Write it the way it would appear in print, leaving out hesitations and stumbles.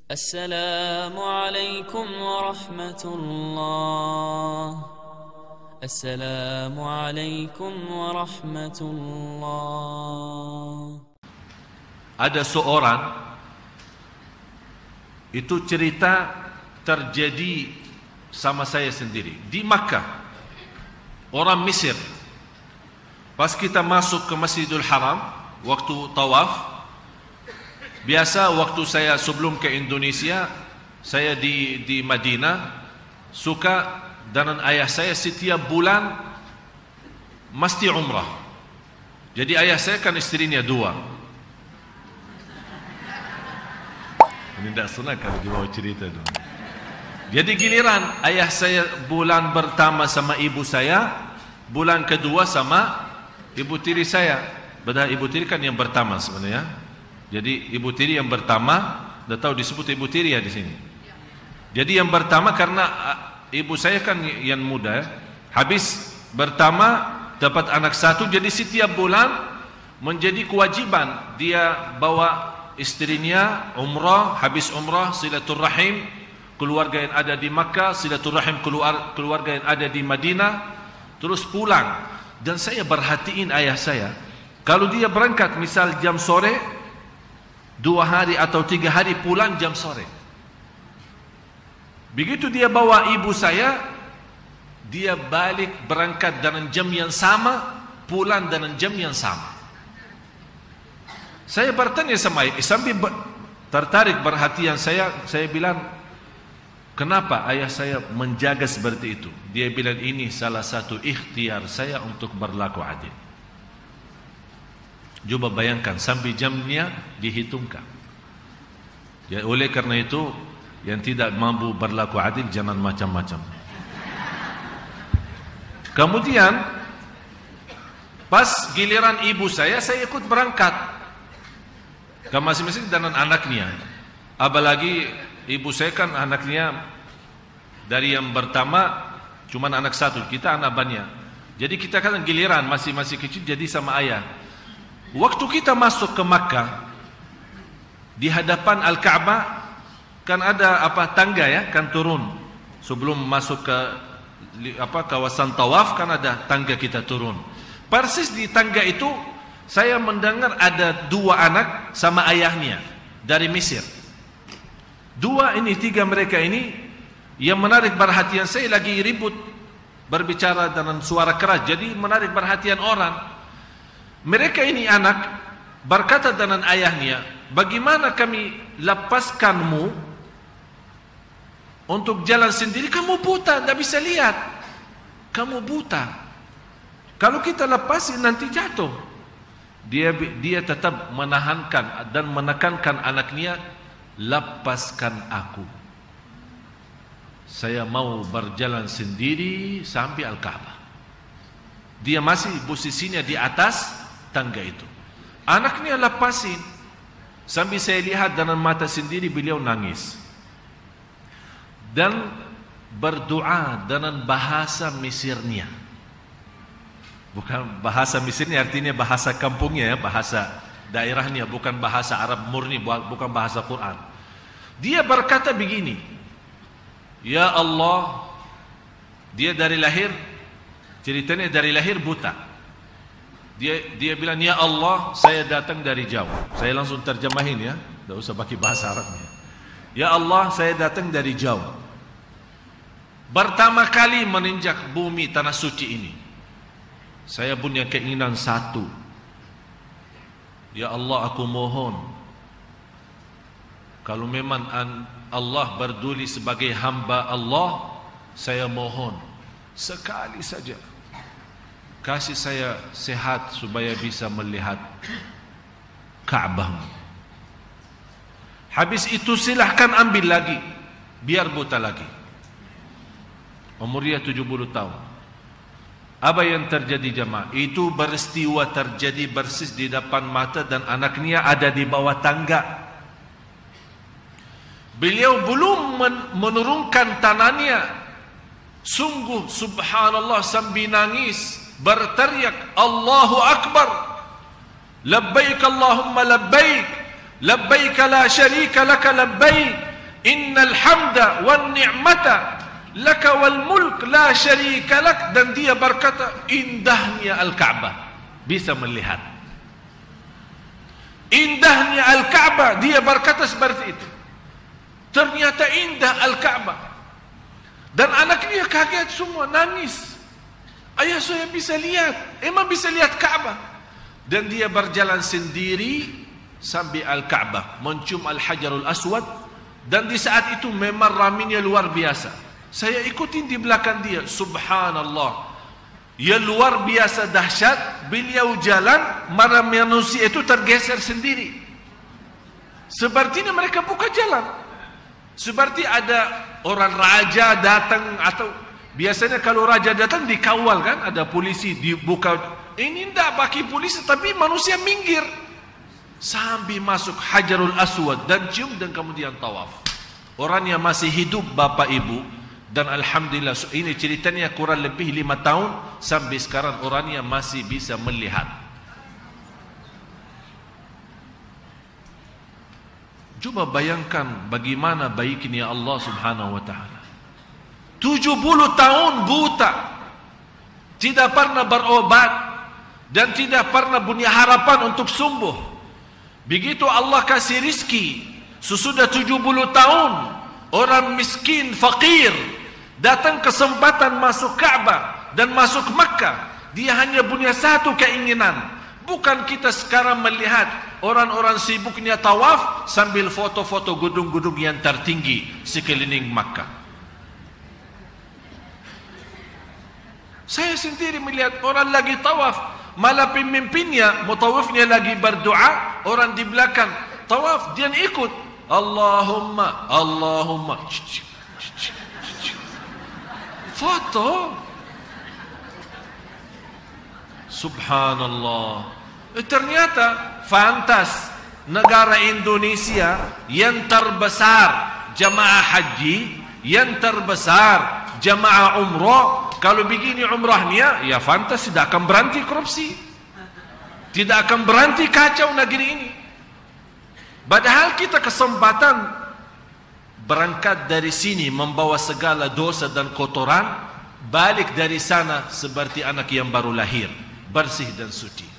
السلام عليكم ورحمة الله. السلام عليكم ورحمة الله. Ada seorang, itu cerita terjadi sama saya sendiri di Makkah, orang Mesir. Pas kita masuk ke Masjidil Haram waktu tawaf, biasa waktu saya sebelum ke Indonesia, saya di Madinah, suka dengan ayah saya setiap bulan mesti umrah. Jadi ayah saya kan istrinya dua. Ini tidak senang kalau dia mau cerita tu. Jadi giliran ayah saya bulan pertama sama ibu saya, bulan kedua sama ibu tiri saya. Padahal ibu tiri kan yang pertama sebenarnya. Jadi ibu tiri yang pertama, dah tahu disebut ibu tiri ya di sini. Jadi yang pertama karena ibu saya kan yang muda, habis pertama dapat anak satu, jadi setiap bulan menjadi kewajiban dia bawa istrinya umrah, habis umrah silaturrahim keluarga yang ada di Makkah, silaturrahim keluarga yang ada di Madinah, terus pulang. Dan saya perhatiin ayah saya, kalau dia berangkat misal jam sore, 2 hari atau 3 hari pulang jam sore. Begitu dia bawa ibu saya, dia balik berangkat dengan jam yang sama, pulang dengan jam yang sama. Saya bertanya sama ayah, sambil tertarik perhatian saya bilang, kenapa ayah saya menjaga seperti itu? Dia bilang ini salah satu ikhtiar saya untuk berlaku adil. Coba bayangkan sampai jamnya dihitungkan. Ya, oleh karena itu yang tidak mampu berlaku adil jangan macam-macam. Kemudian pas giliran ibu saya ikut berangkat ke masing-masing dengan anaknya. Apalagi ibu saya kan anaknya dari yang pertama cuma anak satu, kita anak banyak. Jadi kita kan giliran masih kecil jadi sama ayah. Waktu kita masuk ke Makkah, di hadapan Al-Ka'bah kan ada tangga ya, kan turun. Sebelum masuk ke kawasan tawaf kan ada tangga kita turun. Persis di tangga itu saya mendengar ada 2 anak sama ayahnya dari Mesir. 3 mereka ini yang menarik perhatian saya, lagi ribut berbicara dengan suara keras, jadi menarik perhatian orang. Mereka ini anak berkata dengan ayahnya, bagaimana kami lepaskanmu untuk jalan sendiri? Kamu buta, tidak bisa lihat. Kamu buta. Kalau kita lepasin nanti jatuh. Dia tetap menahankan dan menekankan anaknya, lepaskan aku. Saya mau berjalan sendiri sampai Al-Ka'bah. Dia masih posisinya di atas tangga itu. Anaknya lepasin. Sambil saya lihat dengan mata sendiri beliau nangis. Dan berdoa dengan bahasa Mesirnya. Bukan bahasa Mesirnya artinya bahasa kampungnya ya, bahasa daerahnya, bukan bahasa Arab murni, bukan bahasa Quran. Dia berkata begini, ya Allah, dia dari lahir, ceritanya dari lahir buta. Dia bilang, ya Allah, saya datang dari jauh. Saya langsung terjemahin ya, tidak usah pakai bahasa Arabnya. Ya Allah, saya datang dari jauh. Pertama kali menginjak bumi tanah suci ini, saya punya keinginan satu. Ya Allah, aku mohon, kalau memang Allah berduli sebagai hamba Allah, saya mohon sekali saja kasih saya sehat supaya bisa melihat Ka'bah. Habis itu silahkan ambil lagi, biar buta lagi. Umurnya 70 tahun. Apa yang terjadi jemaah? Itu peristiwa terjadi persis di depan mata dan anaknya ada di bawah tangga. Beliau belum menurunkan tangannya, sungguh subhanallah sambil nangis, berteriak Allahu Akbar, labbaik Allahumma labbaik, labbaik la syarika laka labbaik, innal hamda wan ni'mata laka wal mulk la syarika lak, dan dia berkata indahnya Al-Ka'bah, bisa melihat indahnya Al-Ka'bah, dia berkata seperti itu. Ternyata indah Al-Ka'bah. Dan anaknya kaget semua, nangis. Ayah, saya bisa lihat, emang bisa lihat Ka'bah. Dan dia berjalan sendiri sampai Al-Ka'bah, mencium Al-Hajarul Aswad. Dan di saat itu memang ramainya luar biasa. Saya ikutin di belakang dia, subhanallah, ya luar biasa dahsyat. Beliau jalan, para manusia itu tergeser sendiri. Sepertinya mereka buka jalan. Seperti ada orang raja datang, atau biasanya kalau raja datang dikawal kan, ada polisi dibuka. Ini tidak pakai polisi, tapi manusia minggir sampai masuk Hajarul Aswad dan cium, dan kemudian tawaf. Orangnya masih hidup, bapak ibu. Dan alhamdulillah, ini ceritanya kurang lebih 5 tahun, sampai sekarang orangnya masih bisa melihat. Coba bayangkan bagaimana baiknya Allah subhanahu wa ta'ala. 70 tahun buta, tidak pernah berobat, dan tidak pernah punya harapan untuk sembuh. Begitu Allah kasih rizki, sesudah 70 tahun, orang miskin, fakir, datang kesempatan masuk Ka'bah dan masuk Makkah. Dia hanya punya satu keinginan. Bukan kita sekarang melihat orang-orang sibuknya tawaf sambil foto-foto gedung-gedung yang tertinggi sekeliling Makkah. Saya sendiri melihat orang lagi tawaf, malah pemimpinnya, mutawafnya lagi berdoa, orang di belakang tawaf, dia ikut. Allahumma, Allahumma. Foto. Subhanallah. Ternyata fantas negara Indonesia yang terbesar jamaah haji, yang terbesar jamaah umrah. Kalau begini umrahnya, ya fantas tidak akan berhenti korupsi, tidak akan berhenti kacau negeri ini. Padahal kita kesempatan berangkat dari sini membawa segala dosa dan kotoran, balik dari sana seperti anak yang baru lahir, bersih dan suci.